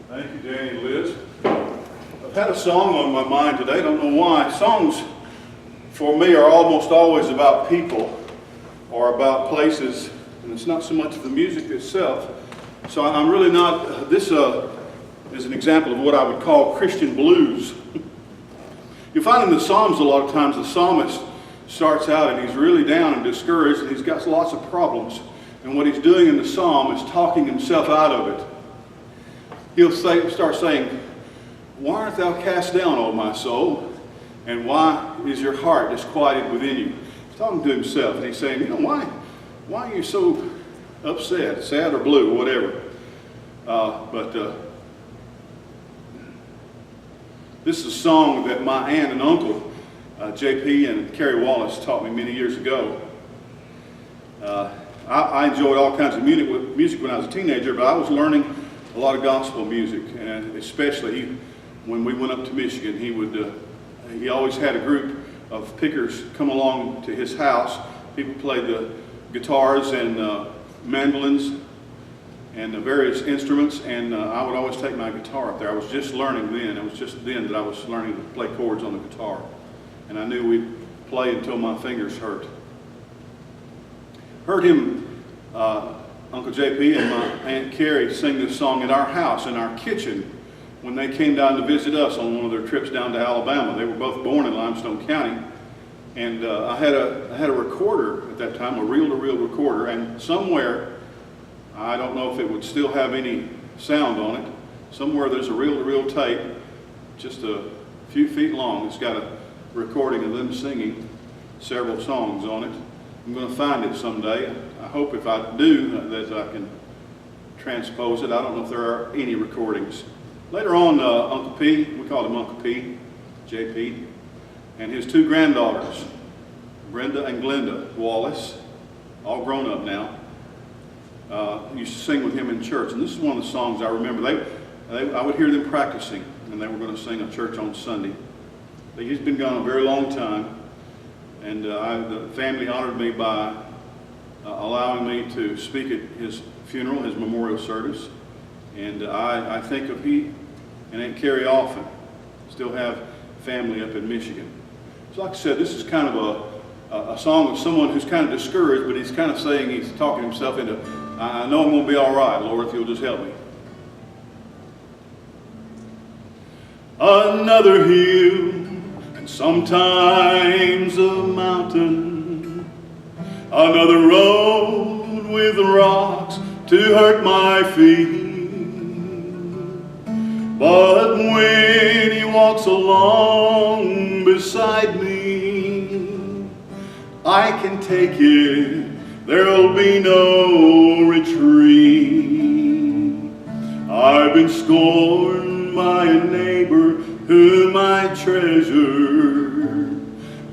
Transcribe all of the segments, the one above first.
Thank you, Danny and Liz. I've had a song on my mind today. I don't know why. Songs for me are almost always about people or about places, and it's not so much the music itself. So I'm really not, this is an example of what I would call Christian blues. You find in the Psalms a lot of times the psalmist starts out and he's really down and discouraged and he's got lots of problems. And what he's doing in the psalm is talking himself out of it. He'll start saying, "Why art thou cast down, O my soul? And why is your heart disquieted within you?" He's talking to himself and he's saying, why are you so upset, sad or blue, or whatever. This is a song that my aunt and uncle, J.P. and Carrie Wallace, taught me many years ago. I enjoyed all kinds of music when I was a teenager, but I was learning a lot of gospel music, and especially when we went up to Michigan, he always had a group of pickers come along to his house. People played the guitars and mandolins and the various instruments, and I would always take my guitar up there. I was just learning then. It was just then that I was learning to play chords on the guitar, and I knew we'd play until my fingers hurt. Heard him, Uncle JP and my Aunt Carrie sing this song at our house, in our kitchen, when they came down to visit us on one of their trips down to Alabama. They were both born in Limestone County, and I had a recorder at that time, a reel-to-reel recorder, and somewhere, I don't know if it would still have any sound on it, somewhere there's a reel-to-reel tape, just a few feet long. It's got a recording of them singing several songs on it. I'm going to find it someday. I hope if I do that I can transpose it. I don't know if there are any recordings. Later on, Uncle P, we called him Uncle P, JP, and his two granddaughters, Brenda and Glenda Wallace, all grown up now, used to sing with him in church. And this is one of the songs I remember. I would hear them practicing, and they were going to sing at church on Sunday. But he's been gone a very long time. And the family honored me by allowing me to speak at his funeral, his memorial service. And I think of he and Aunt Carrie often. Still have family up in Michigan. So like I said, this is kind of a song of someone who's kind of discouraged, but he's kind of saying, he's talking himself into, I know I'm going to be all right, Lord, if you'll just help me. Another hill, sometimes a mountain, another road with rocks to hurt my feet. But when he walks along beside me, I can take it, there'll be no retreat. I've been scorned by a neighbor whom I treasure.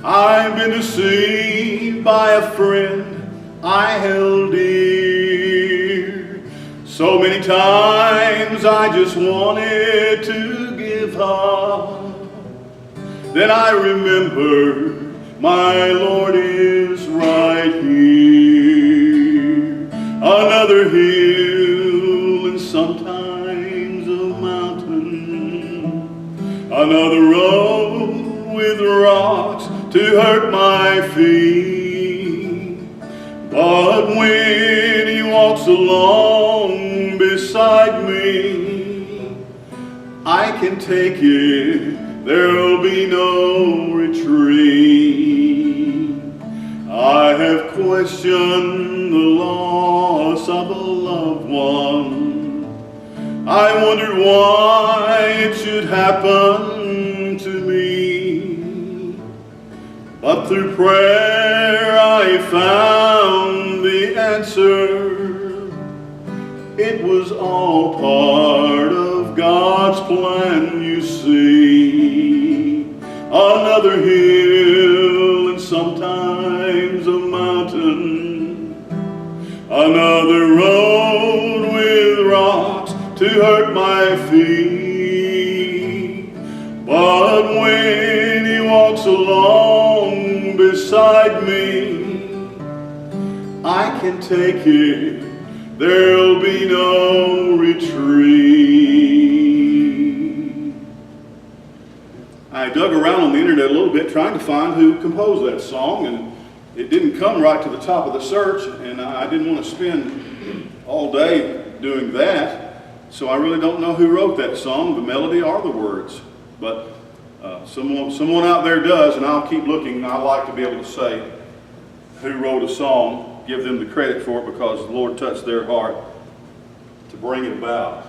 I've been deceived by a friend I held dear. So many times I just wanted to give up. Then I remember my Lord is right here. Another hill and sometimes a mountain, another road with rocks to hurt my feet. But when he walks along beside me, I can take it, there'll be no retreat. I have questioned the loss of a loved one. I wondered why it should happen to me. But through prayer I found the answer. It was all part of God's plan, you see. Another hill and sometimes a mountain, another road with rocks to hurt my feet. But when he walks along beside me, I can take it, there'll be no retreat. I dug around on the internet a little bit trying to find who composed that song, and it didn't come right to the top of the search, and I didn't want to spend all day doing that, so I really don't know who wrote that song, the melody or the words. But someone out there does, and I'll keep looking. I like to be able to say who wrote a song, give them the credit for it, because the Lord touched their heart to bring it about.